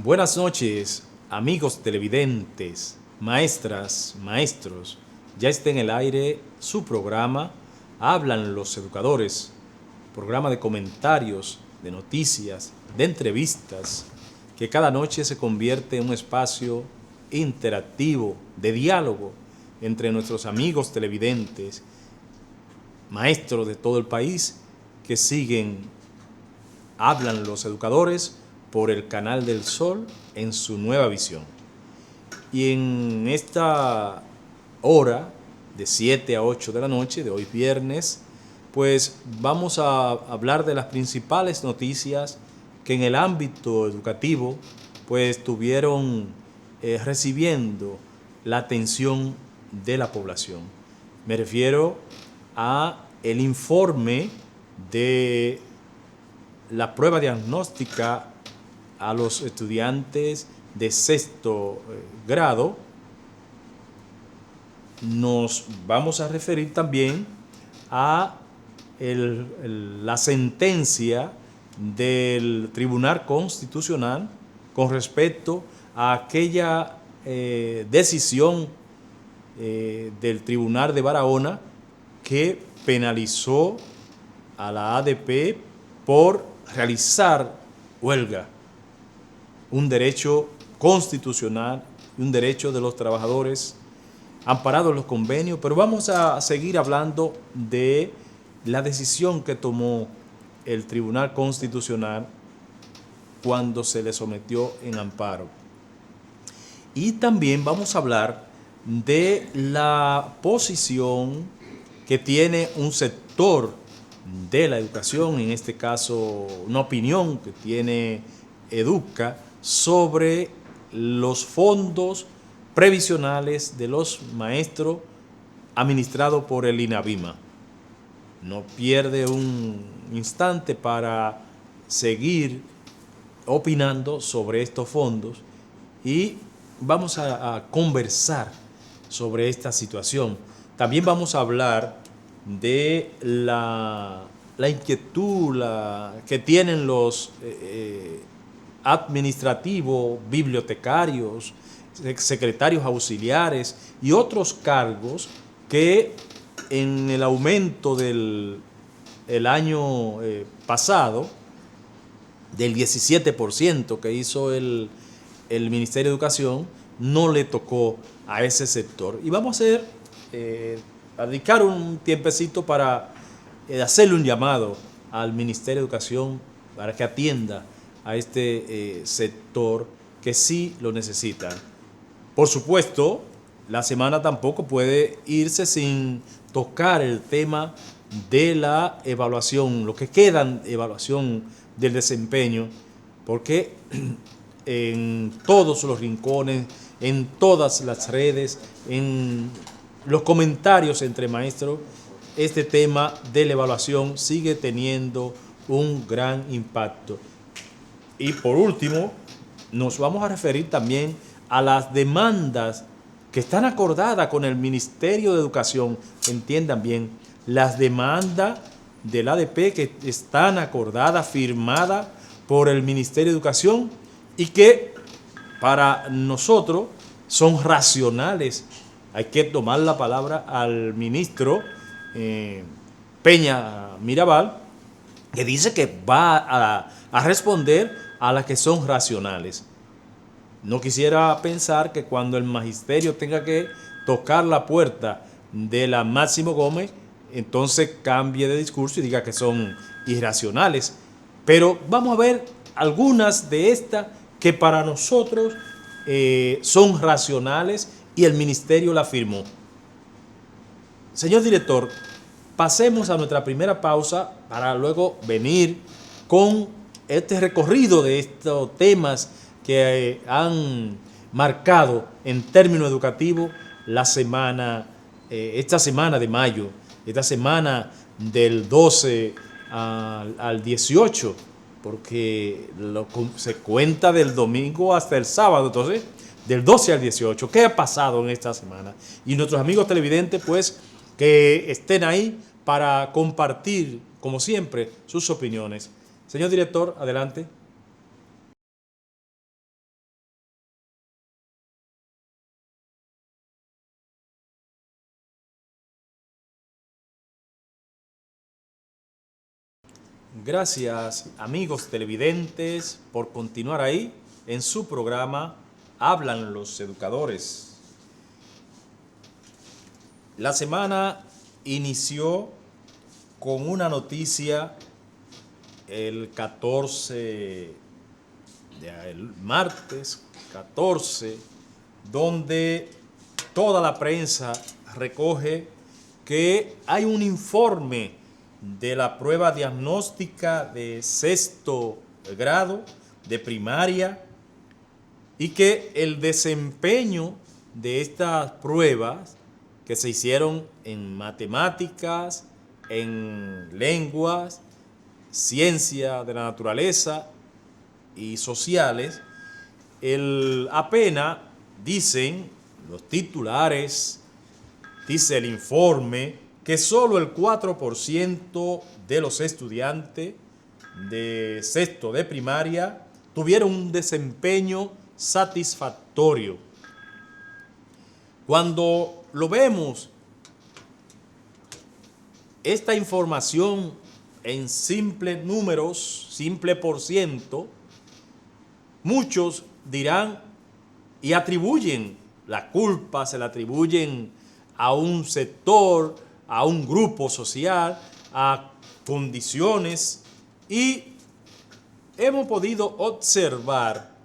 Buenas noches, amigos televidentes, maestras, maestros. Ya está en el aire su programa Hablan los Educadores, programa de comentarios, de noticias, de entrevistas, que cada noche se convierte en un espacio interactivo, de diálogo entre nuestros amigos televidentes, maestros de todo el país que siguen Hablan los Educadores por el Canal del Sol en su nueva visión. Y en esta hora de 7 a 8 de la noche de hoy viernes, pues vamos a hablar de las principales noticias que en el ámbito educativo pues estuvieron recibiendo la atención de la población. Me refiero a el informe de la prueba diagnóstica a los estudiantes de sexto grado. Nos vamos a referir también a la sentencia del Tribunal Constitucional con respecto a aquella decisión del Tribunal de Barahona que penalizó a la ADP por realizar huelga, un derecho constitucional, un derecho de los trabajadores amparado en los convenios, pero vamos a seguir hablando de la decisión que tomó el Tribunal Constitucional cuando se le sometió en amparo. Y también vamos a hablar de la posición que tiene un sector de la educación, en este caso una opinión que tiene Educa sobre los fondos previsionales de los maestros administrados por el INAVIMA. No pierde un instante para seguir opinando sobre estos fondos y vamos a conversar sobre esta situación. También vamos a hablar de la inquietud que tienen los administrativos, bibliotecarios, secretarios auxiliares y otros cargos que en el aumento del año pasado, del 17% que hizo el Ministerio de Educación, no le tocó a ese sector. Y vamos a dedicar un tiempecito para hacerle un llamado al Ministerio de Educación para que atienda a este sector que sí lo necesita. Por supuesto, la semana tampoco puede irse sin tocar el tema de la evaluación, lo que queda de evaluación del desempeño, porque en todos los rincones, en todas las redes, en los comentarios entre maestros, este tema de la evaluación sigue teniendo un gran impacto. Y por último, nos vamos a referir también a las demandas que están acordadas con el Ministerio de Educación. Entiendan bien, las demandas del ADP que están acordadas, firmadas por el Ministerio de Educación y que para nosotros son racionales. Hay que tomar la palabra al ministro Peña Mirabal, que dice que va a responder a las que son racionales. No quisiera pensar que cuando el magisterio tenga que tocar la puerta de la Máximo Gómez, entonces cambie de discurso y diga que son irracionales. Pero vamos a ver algunas de estas que para nosotros son racionales y el ministerio la firmó. Señor director, pasemos a nuestra primera pausa para luego venir con este recorrido de estos temas que han marcado en términos educativos la semana, esta semana de mayo, esta semana del 12 al 18, porque se cuenta del domingo hasta el sábado, entonces del 12 al 18. ¿Qué ha pasado en esta semana? Y nuestros amigos televidentes, pues, que estén ahí para compartir, como siempre, sus opiniones. Señor director, adelante. Gracias, amigos televidentes, por continuar ahí en su programa Hablan los Educadores. La semana inició con una noticia el martes 14, donde toda la prensa recoge que hay un informe de la prueba diagnóstica de sexto grado de primaria y que el desempeño de estas pruebas que se hicieron en matemáticas, en lenguas, ciencia de la naturaleza y sociales, apenas dicen los titulares, dice el informe, que solo el 4% de los estudiantes de sexto de primaria tuvieron un desempeño satisfactorio. Cuando lo vemos, esta información en simples números, simple por ciento, muchos dirán y atribuyen la culpa, se la atribuyen a un sector, a un grupo social, a condiciones, y hemos podido observar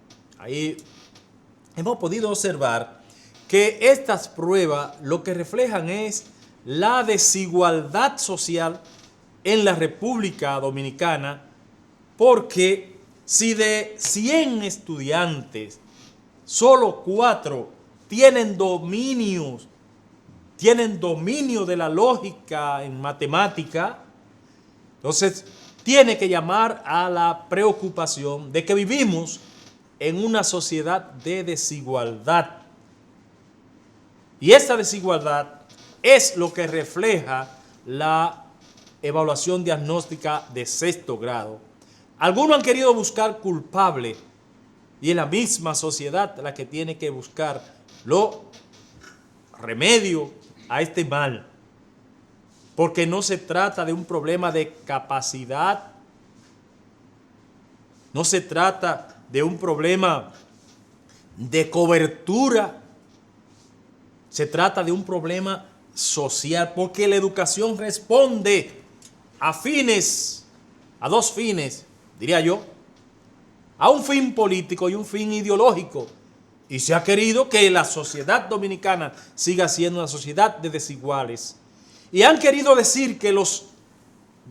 que estas pruebas lo que reflejan es la desigualdad social en la República Dominicana, porque si de 100 estudiantes, solo 4 tienen dominio de la lógica en matemática, entonces tiene que llamar a la preocupación de que vivimos en una sociedad de desigualdad. Y esta desigualdad es lo que refleja la evaluación diagnóstica de sexto grado. Algunos han querido buscar culpable y es la misma sociedad la que tiene que buscar los remedios a este mal, porque no se trata de un problema de capacidad, no se trata de un problema de cobertura, se trata de un problema social, porque la educación responde a dos fines, diría yo, a un fin político y un fin ideológico. Y se ha querido que la sociedad dominicana siga siendo una sociedad de desiguales. Y han querido decir que los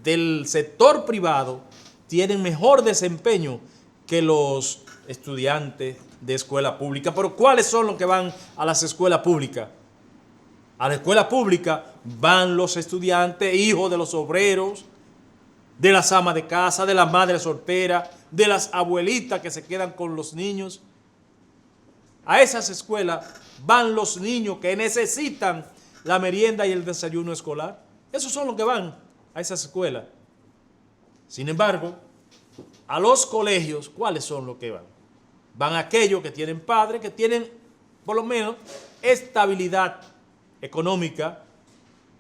del sector privado tienen mejor desempeño que los estudiantes de escuela pública. Pero ¿cuáles son los que van a las escuelas públicas? A la escuela pública van los estudiantes, hijos de los obreros, de las amas de casa, de las madres solteras, de las abuelitas que se quedan con los niños. A esas escuelas van los niños que necesitan la merienda y el desayuno escolar. Esos son los que van a esas escuelas. Sin embargo, a los colegios, ¿cuáles son los que van? Van aquellos que tienen padres, que tienen por lo menos estabilidad económica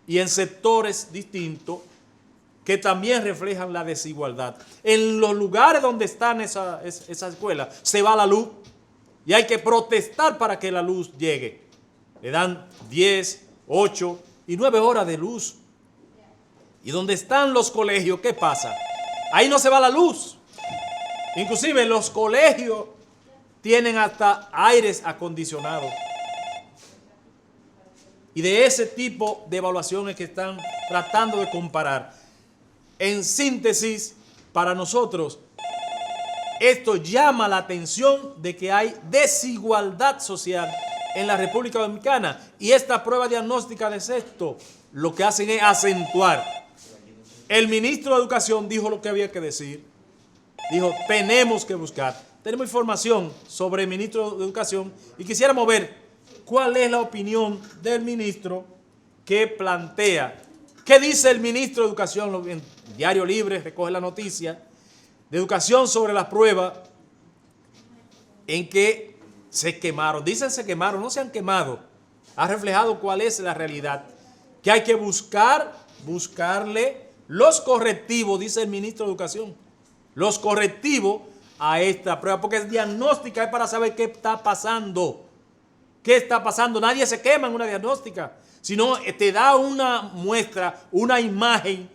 y en sectores distintos que también reflejan la desigualdad. En los lugares donde están esas escuelas se va la luz y hay que protestar para que la luz llegue. Le dan 10, 8 y 9 horas de luz. Y donde están los colegios, ¿qué pasa? Ahí no se va la luz. Inclusive los colegios tienen hasta aires acondicionados. Y de ese tipo de evaluaciones que están tratando de comparar. En síntesis, para nosotros, esto llama la atención de que hay desigualdad social en la República Dominicana. Y esta prueba diagnóstica de sexto lo que hacen es acentuar. El ministro de Educación dijo lo que había que decir. Dijo, tenemos que buscar. Tenemos información sobre el ministro de Educación y quisiéramos ver cuál es la opinión del ministro que plantea. ¿Qué dice el ministro de Educación? En Diario Libre recoge la noticia de Educación sobre las pruebas en que se quemaron. Dicen se quemaron, no se han quemado. Ha reflejado cuál es la realidad. Que hay que buscarle los correctivos, dice el ministro de Educación, los correctivos a esta prueba, porque es diagnóstica, es para saber qué está pasando. ¿Qué está pasando? Nadie se quema en una diagnóstica, sino te da una muestra, una imagen,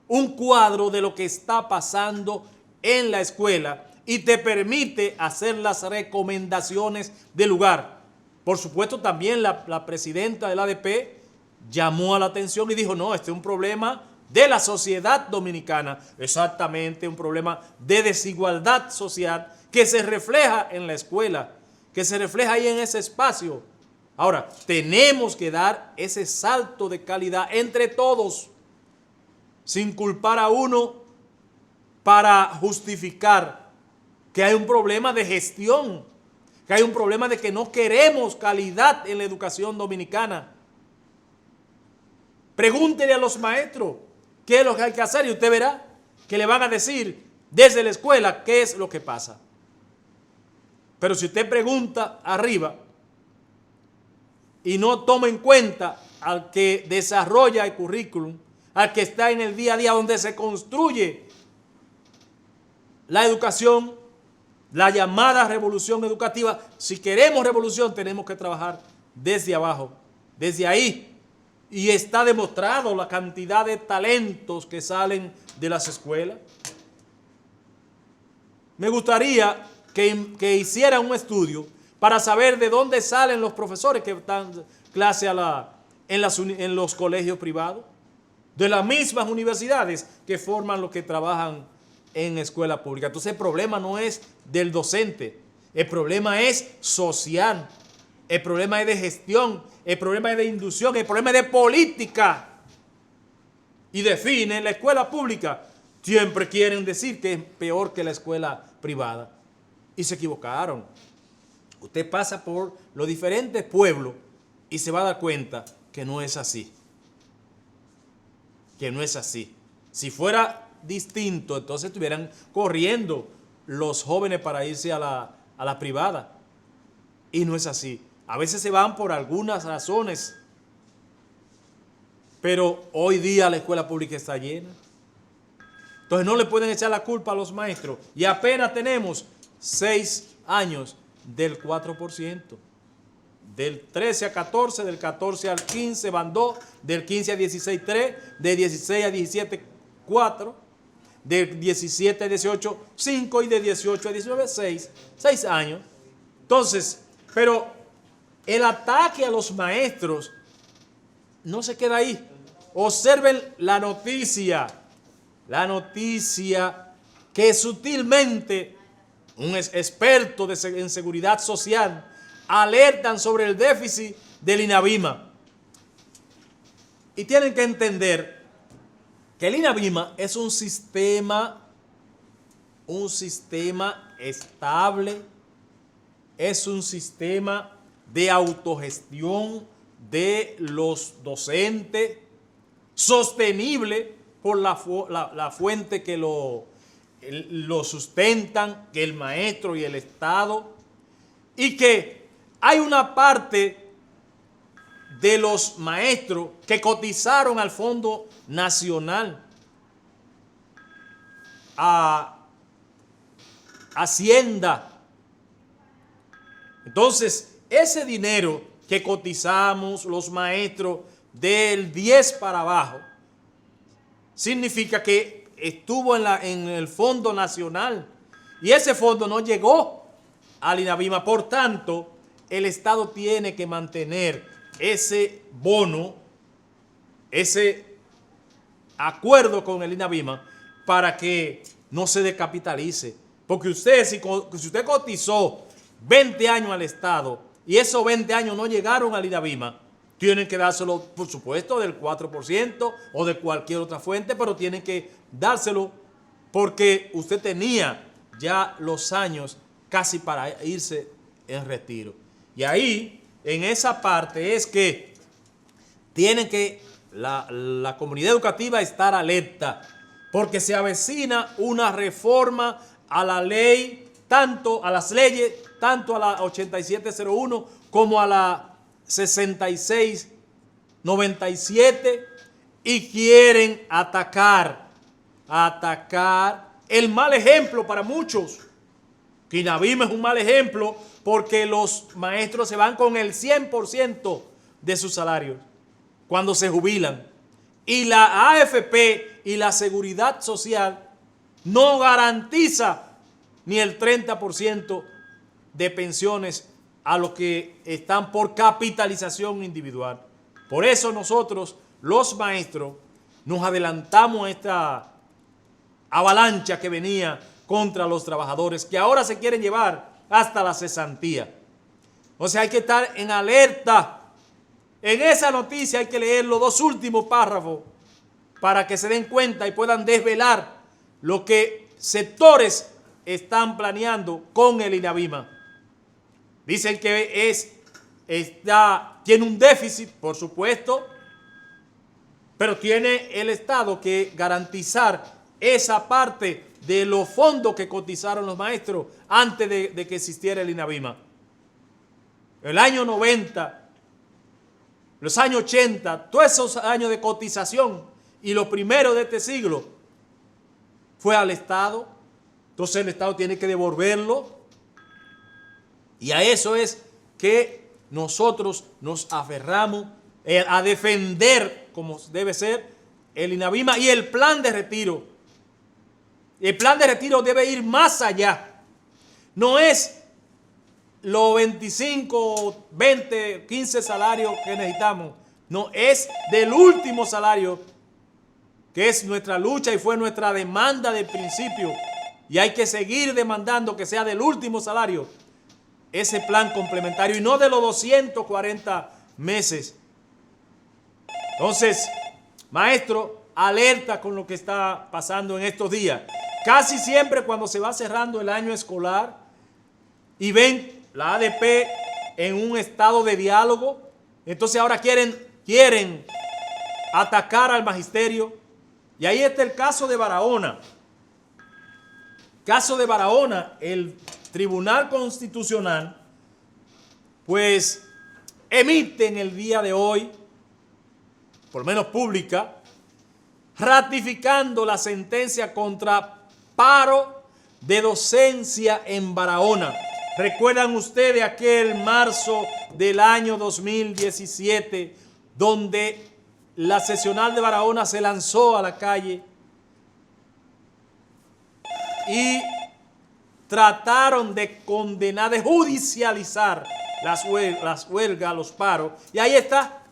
un cuadro de lo que está pasando en la escuela y te permite hacer las recomendaciones del lugar. Por supuesto, también la presidenta del ADP llamó a la atención y dijo, no, este es un problema de la sociedad dominicana, exactamente un problema de desigualdad social que se refleja en la escuela, que se refleja ahí en ese espacio. Ahora, tenemos que dar ese salto de calidad entre todos, sin culpar a uno para justificar que hay un problema de gestión, que hay un problema de que no queremos calidad en la educación dominicana. Pregúntele a los maestros qué es lo que hay que hacer y usted verá que le van a decir desde la escuela qué es lo que pasa. Pero si usted pregunta arriba y no toma en cuenta al que desarrolla el currículum, al que está en el día a día donde se construye la educación, la llamada revolución educativa, si queremos revolución tenemos que trabajar desde abajo, desde ahí. Y está demostrado la cantidad de talentos que salen de las escuelas. Me gustaría que hicieran un estudio para saber de dónde salen los profesores que dan clase en los colegios privados, de las mismas universidades que forman los que trabajan en escuela pública. Entonces el problema no es del docente, el problema es social, el problema es de gestión, el problema es de inducción, el problema es de política. Y definen la escuela pública, siempre quieren decir que es peor que la escuela privada. Y se equivocaron. Usted pasa por los diferentes pueblos y se va a dar cuenta que no es así. Que no es así. Si fuera distinto, entonces estuvieran corriendo los jóvenes para irse a la privada. Y no es así. A veces se van por algunas razones, pero hoy día la escuela pública está llena. Entonces no le pueden echar la culpa a los maestros. Y apenas tenemos 6 años del 4%. Del 13 a 14, del 14 al 15 van 2, del 15 a 16, 3, de 16 a 17, 4, de 17 a 18, 5 y de 18 a 19, 6. 6 años. Entonces, pero el ataque a los maestros no se queda ahí. Observen la noticia que sutilmente un experto en seguridad social alertan sobre el déficit del INAVIMA. Y tienen que entender que el INAVIMA es un sistema estable, es un sistema de autogestión de los docentes, sostenible por la fuente que lo sustentan, que el maestro y el Estado, y que hay una parte de los maestros que cotizaron al Fondo Nacional, a Hacienda. Entonces, ese dinero que cotizamos los maestros del 10 para abajo, significa que estuvo en el Fondo Nacional y ese fondo no llegó al INAVIMA. Por tanto, el Estado tiene que mantener ese bono, ese acuerdo con el INAVIMA para que no se descapitalice. Porque usted, si usted cotizó 20 años al Estado y esos 20 años no llegaron al INAVIMA, tienen que dárselo, por supuesto, del 4% o de cualquier otra fuente, pero tienen que dárselo porque usted tenía ya los años casi para irse en retiro. Y ahí, en esa parte, es que tiene que la comunidad educativa estar alerta, porque se avecina una reforma a la ley, tanto a las leyes, tanto a la 8701 como a la 6697 y quieren atacar el mal ejemplo para muchos. Que INAVIMA es un mal ejemplo porque los maestros se van con el 100% de su salario cuando se jubilan. Y la AFP y la Seguridad Social no garantiza ni el 30% de pensiones a los que están por capitalización individual. Por eso nosotros, los maestros, nos adelantamos a esta avalancha que venía contra los trabajadores, que ahora se quieren llevar hasta la cesantía. O sea, hay que estar en alerta. En esa noticia hay que leer los 2 últimos párrafos para que se den cuenta y puedan desvelar lo que sectores están planeando con el INAVIMA. Dicen que tiene un déficit, por supuesto, pero tiene el Estado que garantizar esa parte de los fondos que cotizaron los maestros antes de que existiera el INAVIMA. El año 90, los años 80, todos esos años de cotización y los primeros de este siglo fue al Estado. Entonces el Estado tiene que devolverlo. Y a eso es que nosotros nos aferramos a defender, como debe ser, el INAVIMA y el plan de retiro. El plan de retiro debe ir más allá. No es los 25, 20, 15 salarios que necesitamos. No, es del último salario, que es nuestra lucha y fue nuestra demanda del principio. Y hay que seguir demandando que sea del último salario ese plan complementario y no de los 240 meses. Entonces, maestro, alerta con lo que está pasando en estos días. Casi siempre cuando se va cerrando el año escolar y ven la ADP en un estado de diálogo, entonces ahora quieren atacar al magisterio. Y ahí está el caso de Barahona. Caso de Barahona, el Tribunal Constitucional, pues emite en el día de hoy, por lo menos pública, ratificando la sentencia contra paro de docencia en Barahona. ¿Recuerdan ustedes aquel marzo del año 2017, donde la seccional de Barahona se lanzó a la calle y trataron de condenar, de judicializar las huelgas, los paros? Y ahí está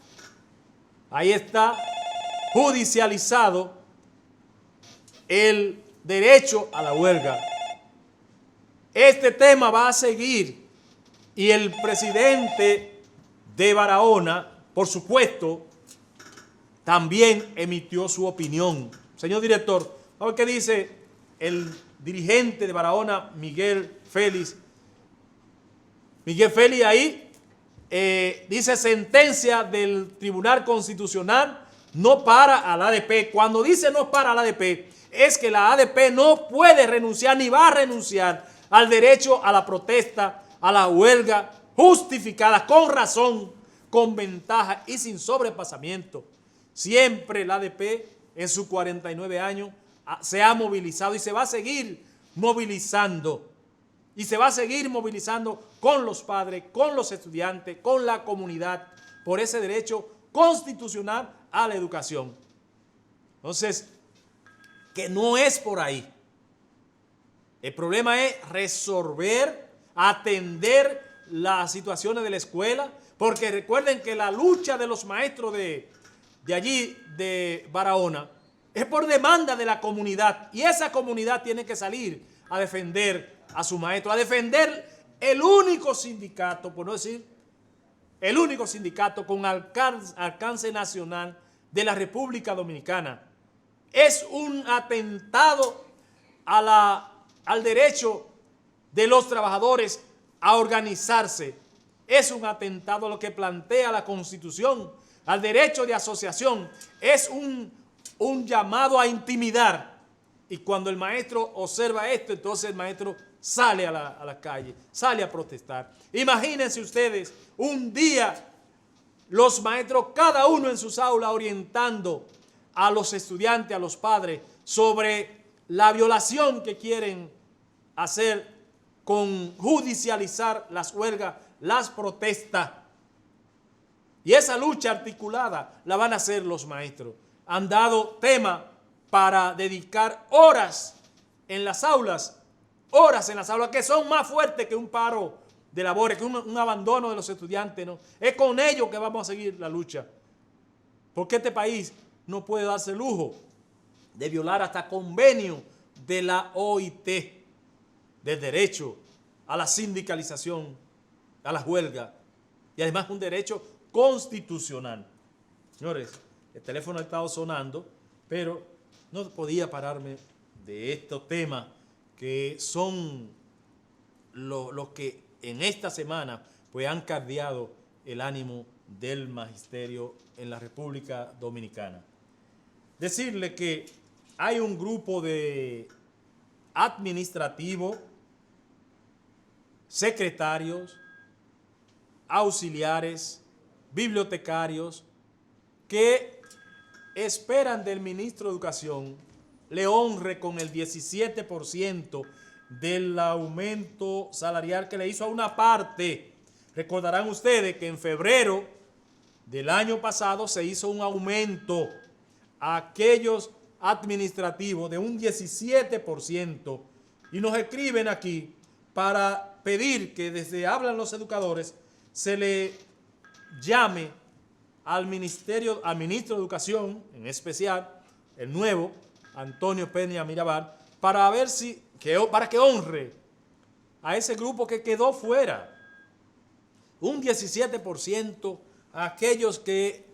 judicializado el derecho a la huelga. Este tema va a seguir y el presidente de Barahona, por supuesto, también emitió su opinión. Señor director, a ver qué dice el dirigente de Barahona, Miguel Félix. Miguel Félix ahí dice: sentencia del Tribunal Constitucional no para a la ADP. Cuando dice no para a la ADP, es que la ADP no puede renunciar ni va a renunciar al derecho a la protesta, a la huelga justificada, con razón, con ventaja y sin sobrepasamiento. Siempre la ADP en sus 49 años se ha movilizado y se va a seguir movilizando. Y se va a seguir movilizando con los padres, con los estudiantes, con la comunidad, por ese derecho constitucional a la educación. Entonces, que no es por ahí. El problema es resolver, atender las situaciones de la escuela, porque recuerden que la lucha de los maestros de allí, de Barahona, es por demanda de la comunidad, y esa comunidad tiene que salir a defender a su maestro, a defender el único sindicato, por no decir el único sindicato con alcance nacional de la República Dominicana. Es un atentado al derecho de los trabajadores a organizarse. Es un atentado a lo que plantea la Constitución, al derecho de asociación. Es un llamado a intimidar. Y cuando el maestro observa esto, entonces el maestro sale a la calle, sale a protestar. Imagínense ustedes un día los maestros, cada uno en sus aulas, orientando a los estudiantes, a los padres, sobre la violación que quieren hacer con judicializar las huelgas, las protestas. Y esa lucha articulada la van a hacer los maestros. Han dado tema para dedicar horas en las aulas, que son más fuertes que un paro de labores, que un abandono de los estudiantes, ¿no? Es con ellos que vamos a seguir la lucha. Porque este país no puede darse el lujo de violar hasta convenio de la OIT, del derecho a la sindicalización, a la huelga, y además un derecho constitucional. Señores, el teléfono ha estado sonando, pero no podía pararme de estos temas que son los que en esta semana pues han cambiado el ánimo del magisterio en la República Dominicana. Decirle que hay un grupo de administrativos, secretarios, auxiliares, bibliotecarios, que esperan del ministro de Educación le honre con el 17% del aumento salarial que le hizo a una parte. Recordarán ustedes que en febrero del año pasado se hizo un aumento a aquellos administrativos de un 17%, y nos escriben aquí para pedir que desde Hablan los Educadores se le llame al ministro de Educación, en especial el nuevo Antonio Peña Mirabal, para ver para que honre a ese grupo que quedó fuera. Un 17% a aquellos que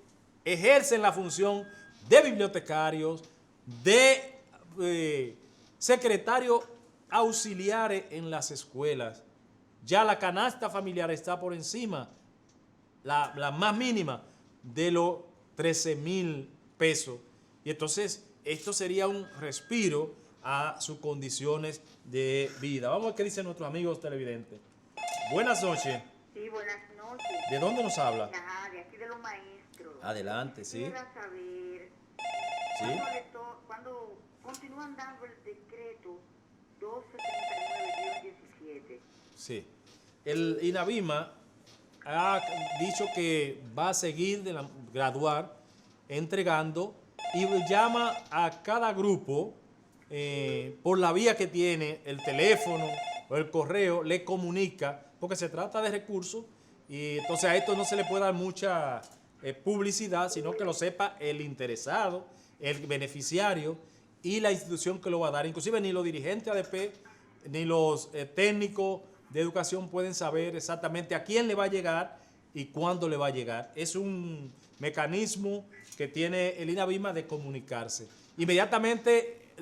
ejercen la función de bibliotecarios, de secretarios auxiliares en las escuelas. Ya la canasta familiar está por encima, la más mínima, de los 13,000 pesos. Y entonces esto sería un respiro a sus condiciones de vida. Vamos a ver qué dicen nuestros amigos televidentes. Buenas noches. Sí, buenas noches. ¿De dónde nos habla? Ajá, de aquí de los maestros. Adelante, sí. Quisiera saber Sí. cuando continúan dando el decreto 1239-17. Sí. El INAVIMA ha dicho que va a seguir graduar, entregando, y llama a cada grupo por la vía que tiene, el teléfono o el correo, le comunica, porque se trata de recursos, y entonces a esto no se le puede dar mucha publicidad, sino que lo sepa el interesado, el beneficiario y la institución que lo va a dar. Inclusive ni los dirigentes ADP ni los técnicos de educación pueden saber exactamente a quién le va a llegar y cuándo le va a llegar. Es un mecanismo que tiene el INAVIMA de comunicarse. Inmediatamente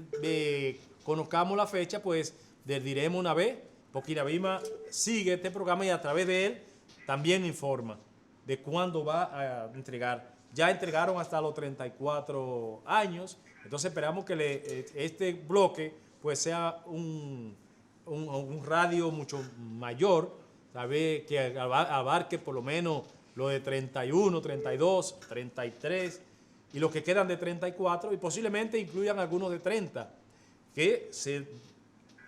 conozcamos la fecha, pues les diremos una vez, porque INAVIMA sigue este programa y a través de él también informa de cuándo va a entregar. Ya entregaron hasta los 34 años, entonces esperamos que este bloque pues sea un radio mucho mayor, ¿sabe? Que abarque por lo menos lo de 31, 32, 33 y los que quedan de 34, y posiblemente incluyan algunos de 30, que se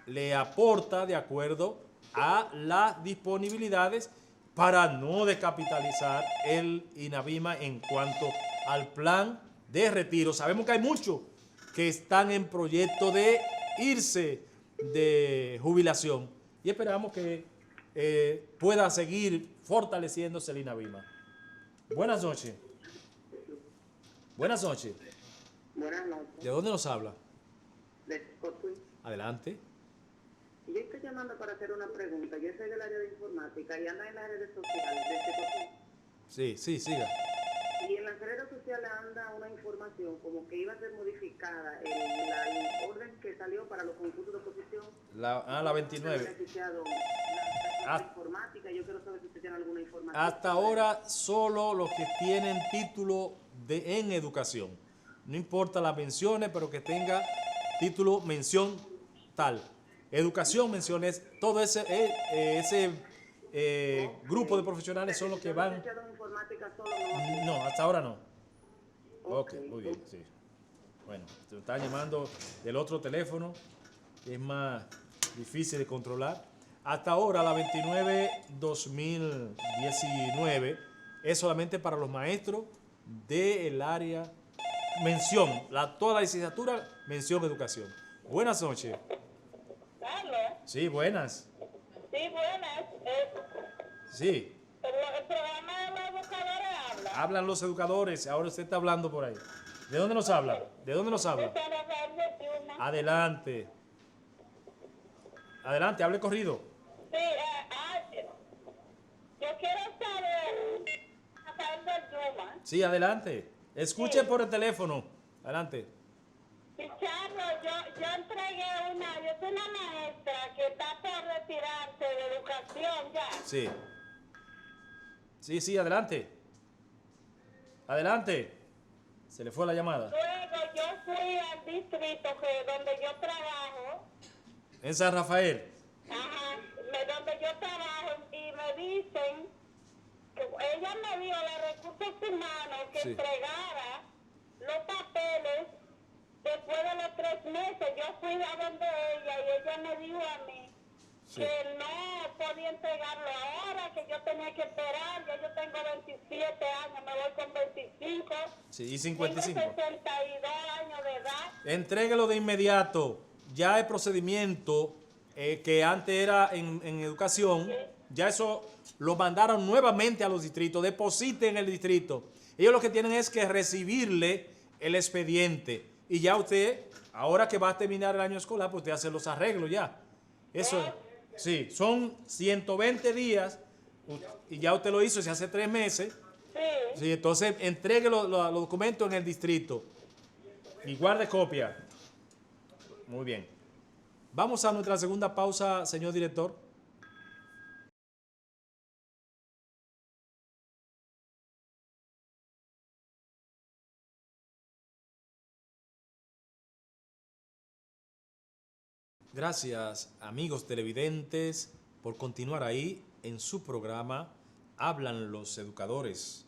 le aporta de acuerdo a las disponibilidades para no descapitalizar el INAVIMA en cuanto al plan de retiro. Sabemos que hay muchos que están en proyecto de irse de jubilación y esperamos que pueda seguir fortaleciéndose el INAVIMA. Buenas noches. Buenas noches. Buenas noches. ¿De dónde nos habla? De Cotuí. Adelante. Yo estoy llamando para hacer una pregunta. Yo soy del área de informática y ando en las redes sociales de Cotuí. Sí, siga. Y en las redes sociales anda una información como que iba a ser modificada el orden que salió para los concursos de oposición. La 29. La informática, yo quiero saber si usted tiene alguna información. Hasta ahora solo los que tienen título en educación. No importa las menciones, pero que tenga título, mención tal. Educación, menciones, todo ese grupo de profesionales son los que van. Informática solo no, hasta ahora no. Ok, muy bien, sí. Bueno, te están llamando del otro teléfono, que es más difícil de controlar. Hasta ahora, la 29-2019 es solamente para los maestros del área mención, toda la licenciatura, mención educación. Buenas noches. ¿Aló? Sí, buenas. Sí, buenas. Sí, El programa de los educadores habla. hablan los educadores, ahora usted está hablando por ahí. ¿De dónde nos habla? ¿De dónde nos habla? De San Rafael de Yuma. Adelante. Adelante, hable corrido. Sí, yo quiero saber, Rafael de Yuma. Sí, adelante. Escuche por el teléfono. Adelante. Pichardo, yo entregué yo soy una maestra que está por retirarse de educación ya. Sí. Sí, adelante. Adelante. Se le fue la llamada. Luego yo fui al distrito donde yo trabajo. En San Rafael. Ajá, donde yo trabajo y me dicen que ella me dio los recursos humanos que Sí. entregara los papeles después de los 3 meses. Yo fui a donde ella y ella me dijo a mí Sí. que no podía entregarlo ahora, que yo tenía que esperar. Ya yo tengo 27 años, me voy con 25. Sí, y 55. Tengo 62 años de edad. Entréguelo de inmediato. Ya el procedimiento que antes era en educación, ya eso lo mandaron nuevamente a los distritos. Depositen en el distrito. Ellos lo que tienen es que recibirle el expediente. Y ya usted, ahora que va a terminar el año escolar, pues usted hace los arreglos ya. Eso, sí, son 120 días y ya usted lo hizo, se hace 3 meses. Sí. Sí, entonces entregue los documentos en el distrito y guarde copia. Muy bien. Vamos a nuestra segunda pausa, señor director. Gracias, amigos televidentes, por continuar ahí en su programa Hablan los Educadores.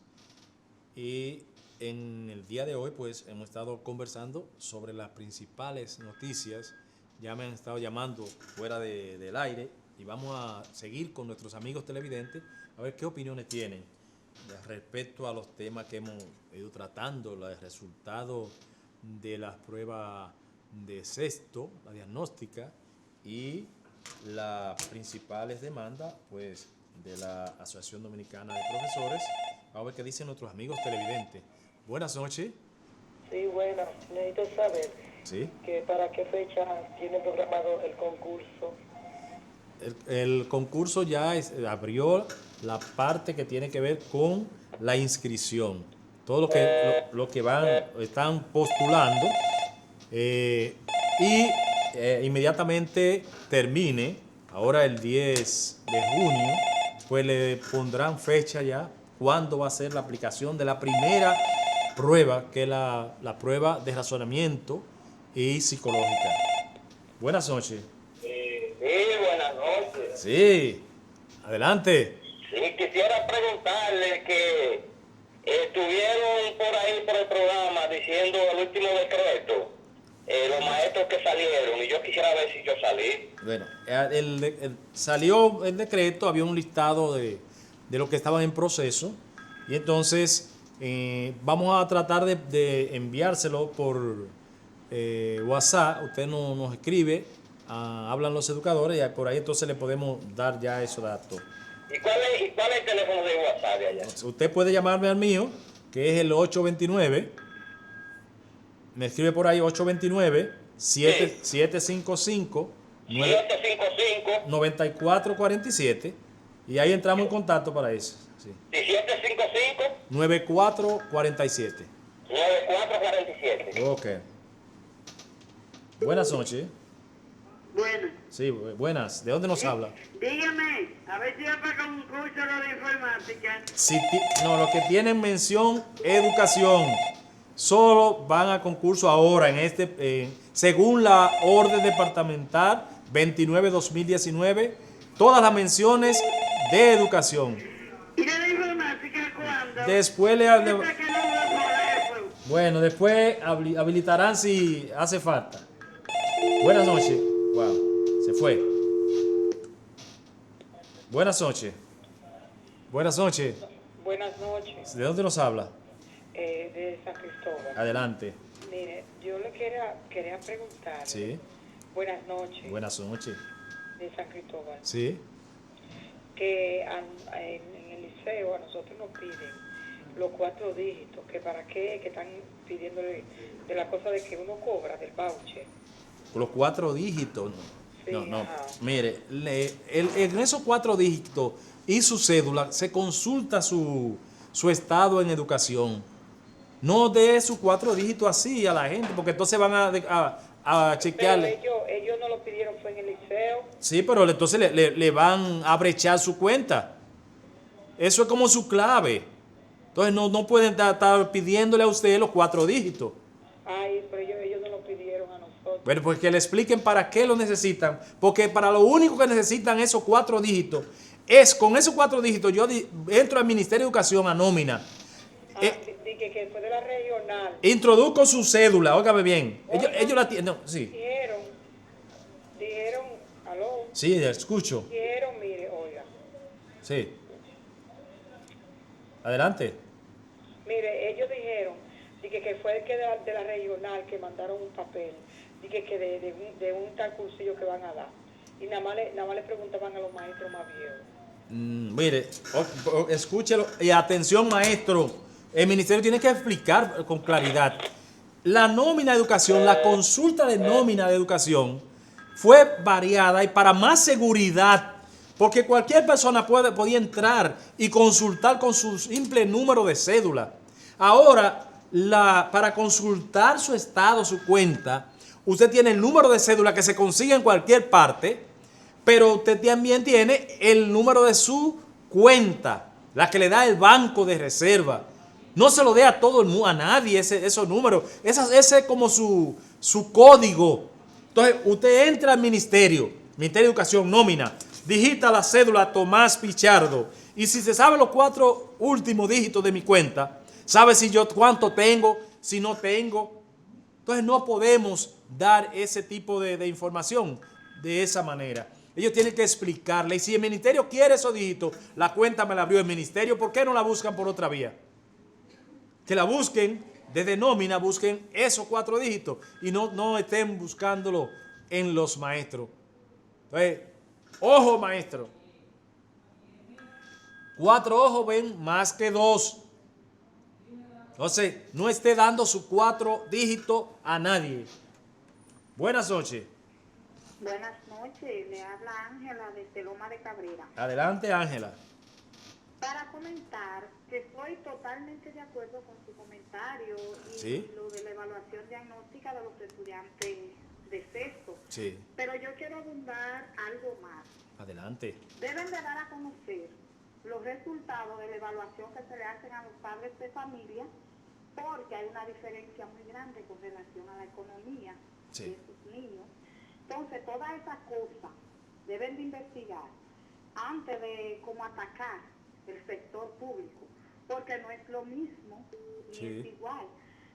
Y en el día de hoy, pues, hemos estado conversando sobre las principales noticias. Ya me han estado llamando fuera del aire y vamos a seguir con nuestros amigos televidentes a ver qué opiniones tienen respecto a los temas que hemos ido tratando, los resultados de las pruebas de sexto, la diagnóstica y las principales demandas, pues, de la Asociación Dominicana de Profesores. Vamos a ver qué dicen nuestros amigos televidentes. Buenas noches. Sí, bueno, necesito saber Sí. que para qué fecha tiene programado el concurso. El concurso ya abrió la parte que tiene que ver con la inscripción. Todo lo que están postulando inmediatamente termine, ahora el 10 de junio, pues le pondrán fecha ya cuándo va a ser la aplicación de la primera prueba, que es la prueba de razonamiento y psicológica. Buenas noches. Sí, buenas noches. Sí, adelante. Sí, quisiera preguntarle que estuvieron por ahí por el programa diciendo el último decreto, los maestros que salieron, y yo quisiera ver si yo salí. Bueno, salió el decreto, había un listado de lo que estaban en proceso y entonces vamos a tratar de enviárselo por WhatsApp. Usted nos escribe, hablan los educadores y por ahí entonces le podemos dar ya esos datos. ¿Y cuál es el teléfono de WhatsApp de allá? Usted puede llamarme al mío, que es el 829, me escribe por ahí 829-755-9447 755 y ahí entramos en contacto para eso. Sí. 755 9447. 9447. Ok. Buenas noches. Bueno, Sí, buenas. ¿De dónde nos habla? dígame, a ver si va para un curso de informática. No, los que tienen mención educación solo van a concurso ahora según la orden departamental 29-2019, todas las menciones de educación. ¿Y de la informática cuándo? Después Bueno, después habilitarán si hace falta. Buenas noches. Wow, se fue. Buenas noches. Buenas noches. Buenas noches, ¿De dónde nos habla? de San Cristóbal. Adelante. Mire, yo le quería preguntar. Sí. Buenas noches, Buenas noches. de San Cristóbal. Sí. Que en el liceo a nosotros nos piden los 4 dígitos, que para qué, que están pidiéndole de la cosa de que uno cobra del voucher. Los 4 dígitos. Sí, No. ajá. Mire, en esos 4 dígitos y su cédula se consulta su estado en educación. No dé sus 4 dígitos así a la gente, porque entonces van a chequearle. Pero ellos no lo pidieron, fue en el liceo. Sí, pero entonces le van a brechar su cuenta. Eso es como su clave. Entonces no pueden estar pidiéndole a usted los 4 dígitos. Ay, pero ellos no lo pidieron a nosotros. Bueno, pues que le expliquen para qué lo necesitan. Porque para lo único que necesitan esos 4 dígitos es, con esos 4 dígitos, yo entro al Ministerio de Educación a nómina. Que fue de la regional. Introduzco su cédula, óigame bien. Ellos la tienen. No, sí. Dijeron, aló, Sí, escucho. dijeron, mire, oiga, Sí. Adelante. mire, ellos dijeron, que fue que de la regional que mandaron un papel, de un tal cursillo que van a dar. Y nada más le preguntaban a los maestros más viejos. Mire, escúchelo. Y atención, maestro. El ministerio tiene que explicar con claridad. La nómina de educación, la consulta de nómina de educación fue variada y para más seguridad, porque cualquier persona podía entrar y consultar con su simple número de cédula. Ahora, para consultar su estado, su cuenta, usted tiene el número de cédula que se consigue en cualquier parte, pero usted también tiene el número de su cuenta, la que le da el banco de reserva. No se lo dé a todo el mundo, a nadie esos números. Ese es como su código. Entonces, usted entra al Ministerio de Educación, nómina, digita la cédula Tomás Pichardo. Y si se sabe los 4 últimos dígitos de mi cuenta, sabe si yo cuánto tengo, si no tengo. Entonces, no podemos dar ese tipo de información de esa manera. Ellos tienen que explicarle. Y si el ministerio quiere esos dígitos, la cuenta me la abrió el ministerio, ¿por qué no la buscan por otra vía? Que la busquen desde nómina, busquen esos 4 dígitos y no estén buscándolo en los maestros. Entonces, ojo, maestro. 4 ojos ven más que 2. Entonces, no esté dando sus 4 dígitos a nadie. Buenas noches. Buenas noches, le habla Ángela desde Loma de Cabrera. Adelante, Ángela. Para comentar que estoy totalmente de acuerdo con su comentario y Sí. lo de la evaluación diagnóstica de los estudiantes de sexto. Sí. Pero yo quiero abundar algo más. Adelante. Deben de dar a conocer los resultados de la evaluación que se le hacen a los padres de familia, porque hay una diferencia muy grande con relación a la economía Sí. de sus niños. Entonces, todas esas cosas deben de investigar antes de cómo atacar el sector público, porque no es lo mismo ni Sí. es igual.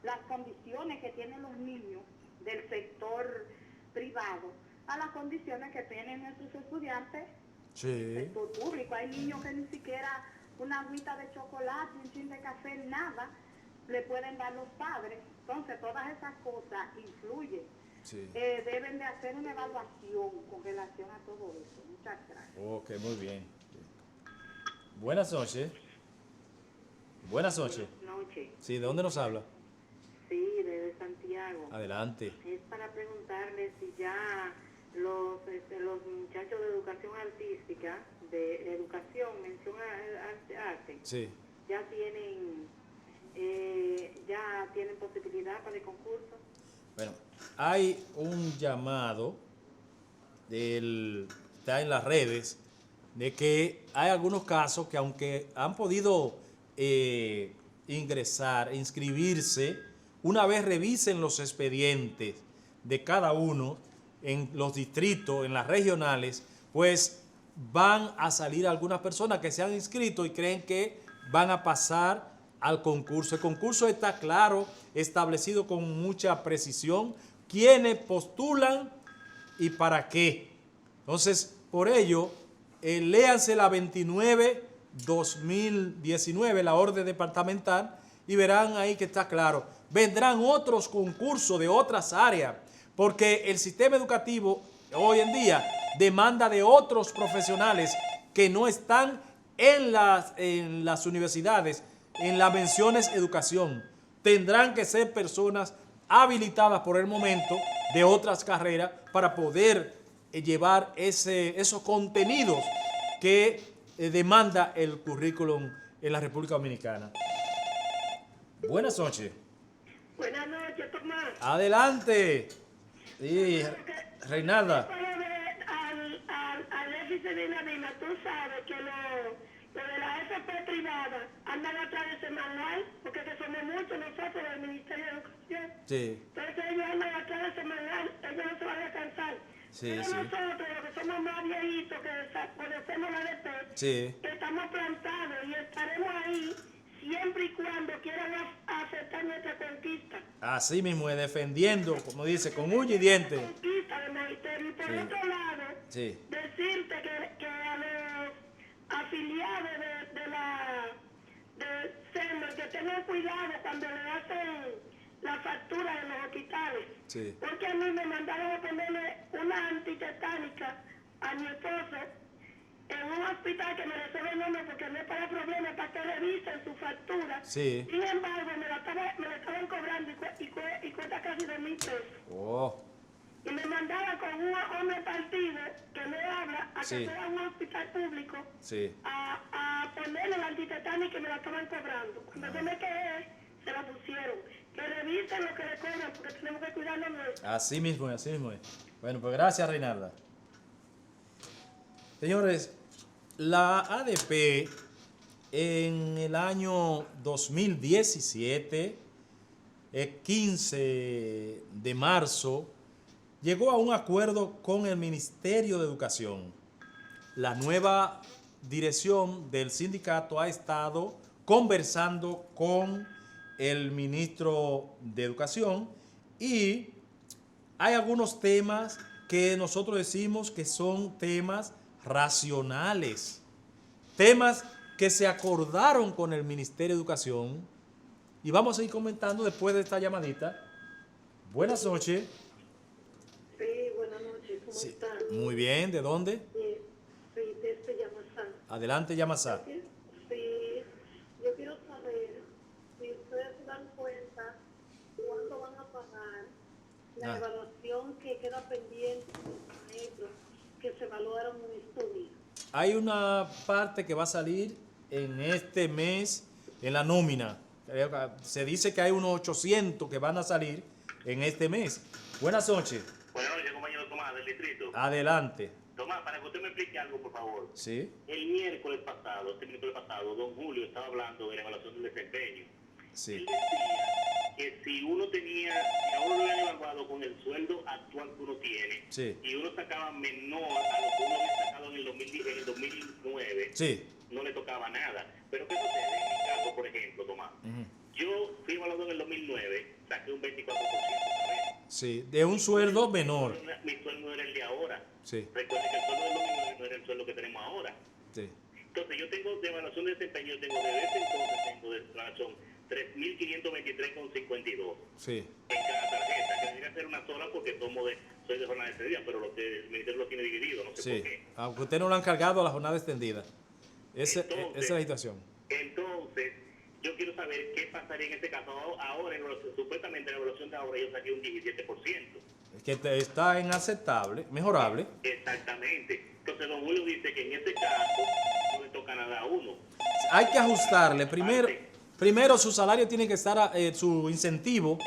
Las condiciones que tienen los niños del sector privado a las condiciones que tienen nuestros estudiantes del Sí. sector público. Hay niños que ni siquiera una agüita de chocolate, un chin de café, nada le pueden dar los padres. Entonces, todas esas cosas influyen. Sí. Deben de hacer una evaluación con relación a todo eso. Muchas gracias. Ok, muy bien. Buenas noches. Buenas noches. Noche. Sí, ¿de dónde nos habla? Sí, desde Santiago. Adelante. Es para preguntarle si ya los muchachos de educación artística, de educación, mención arte, Sí. ya tienen posibilidad para el concurso. Bueno, hay un llamado, está en las redes, de que hay algunos casos que aunque han podido inscribirse, una vez revisen los expedientes de cada uno en los distritos, en las regionales, pues van a salir algunas personas que se han inscrito y creen que van a pasar al concurso. El concurso está claro, establecido con mucha precisión, quiénes postulan y para qué. Entonces, por ello, léanse la 29-2019, la orden departamental, y verán ahí que está claro. Vendrán otros concursos de otras áreas, porque el sistema educativo hoy en día demanda de otros profesionales que no están en las universidades, en las menciones educación. Tendrán que ser personas habilitadas por el momento de otras carreras para poder llevar esos contenidos que demanda el currículum en la República Dominicana. Buenas noches. Buenas noches, Tomás. Adelante. Sí, Reinalda. Al déficit de Nadina, tú sabes que lo de la FP privada andan atrás de ese manual, porque que somos muchos nosotros del Ministerio de Educación. Sí. Entonces ellos andan atrás de ese manual, ellos no se van a cansar. Sí, Pero sí. nosotros, los que somos más viejitos, que conocemos la ADP, Sí. estamos plantados y estaremos ahí siempre y cuando quieran aceptar nuestra conquista. Así mismo, defendiendo, como dice, con uña y diente. Conquista del magisterio. Y por Sí. otro lado, Sí. decirte que a los afiliados de SEMER que tengan cuidado cuando le hacen la factura de los hospitales. Sí. Porque a mí me mandaron a ponerle una antitetánica a mi esposo en un hospital que me resuelve el nombre porque no es para problemas, para que revisen su factura. Sí. Sin embargo, me la estaban cobrando y cuesta casi 2,000 pesos. Oh, Y me mandaba con un hombre partido que me habla a Sí. que fuera a un hospital público sí. a ponerle la antitetánica y me la estaban cobrando. Cuando yo me quedé, se la pusieron. Que revisen lo que le cobran porque tenemos que cuidarlo nuestro. Así mismo es, así mismo es. Bueno, pues gracias, Reinalda. Señores, la ADP en el año 2017, el 15 de marzo, llegó a un acuerdo con el Ministerio de Educación. La nueva dirección del sindicato ha estado conversando con el ministro de Educación y hay algunos temas que nosotros decimos que son temas racionales, temas que se acordaron con el Ministerio de Educación y vamos a ir comentando después de esta llamadita. Buenas noches. Sí, buenas noches, ¿cómo Sí, están? muy bien, ¿de dónde? Sí, desde Yamasán. Adelante, Yamasá. Sí, yo quiero saber si ustedes se dan cuenta cuándo van a pagar la evaluación que queda pendiente de los maestros que se evaluaron en estos días. Hay una parte que va a salir en este mes en la nómina. Se dice que hay unos 800 que van a salir en este mes. Buenas noches. Buenas noches, compañero Tomás, del distrito. Adelante. Tomás, para que usted me explique algo, por favor. Sí. El miércoles pasado, don Julio estaba hablando de la evaluación del desempeño. Sí. Él decía que si uno a uno lo habían evaluado con el sueldo actual que uno tiene, Sí. y uno sacaba menor a lo que uno había sacado en el 2009, Sí. no le tocaba nada. Pero ¿qué sucede? En mi caso, por ejemplo, Tomás, yo fui evaluado en el 2009, saqué un 24%, ¿sabes? Sí. De un sueldo menor. Mi sueldo no era el de ahora. Sí. Recuerden que el sueldo del 2009 no era el sueldo que tenemos ahora. Sí. Entonces yo tengo de evaluación de desempeño, yo tengo desde ese entonces, tengo de declaración 3.523,52 Sí. en cada tarjeta, que debería ser una sola porque soy de jornada extendida, pero el ministerio lo tiene dividido, no sé Sí. por qué. Aunque usted no lo han cargado a la jornada extendida. Esa Entonces- es la situación. Entonces, yo quiero saber qué pasaría en este caso. Ahora, supuestamente en la evaluación de ahora yo saqué un 17%. Que está inaceptable, mejorable. Exactamente. Entonces, don Julio dice que en este caso no le toca nada a uno. Hay que ajustarle. Primero su salario tiene que estar, su incentivo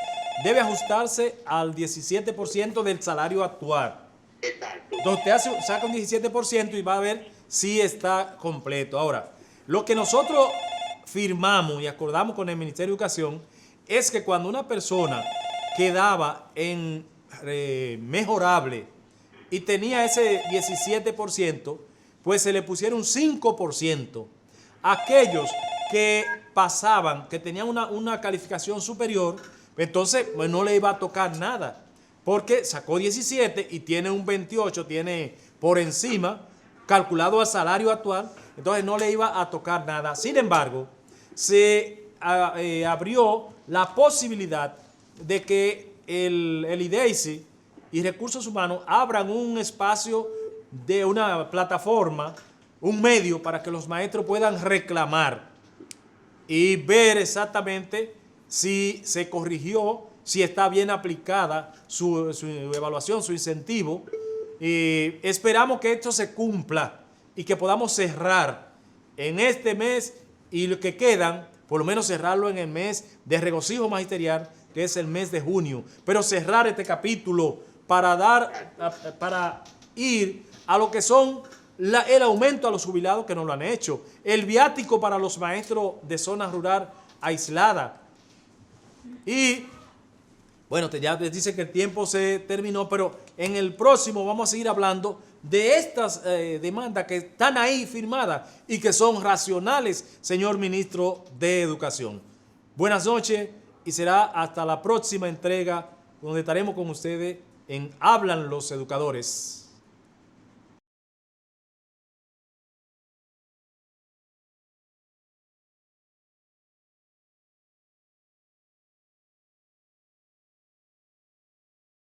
debe ajustarse al 17% del salario actual. Exacto. Entonces usted saca un 17% y va a ver si está completo. Ahora, lo que nosotros firmamos y acordamos con el Ministerio de Educación es que cuando una persona quedaba en mejorable y tenía ese 17%, pues se le pusiera un 5%. Aquellos que pasaban, que tenían una calificación superior, entonces pues, no le iba a tocar nada, porque sacó 17 y tiene un 28, tiene por encima, calculado al salario actual, entonces no le iba a tocar nada. Sin embargo, se abrió la posibilidad de que el IDEICI y Recursos Humanos abran un espacio de una plataforma, un medio para que los maestros puedan reclamar y ver exactamente si se corrigió, si está bien aplicada su evaluación, su incentivo. Y esperamos que esto se cumpla y que podamos cerrar en este mes y lo que quedan, por lo menos cerrarlo en el mes de regocijo magisterial, que es el mes de junio. Pero cerrar este capítulo para ir a lo que son el aumento a los jubilados que no lo han hecho, el viático para los maestros de zona rural aislada. Y bueno, ya les dice que el tiempo se terminó, pero en el próximo vamos a seguir hablando de estas demandas que están ahí firmadas y que son racionales, señor ministro de Educación. Buenas noches y será hasta la próxima entrega donde estaremos con ustedes en Hablan los Educadores.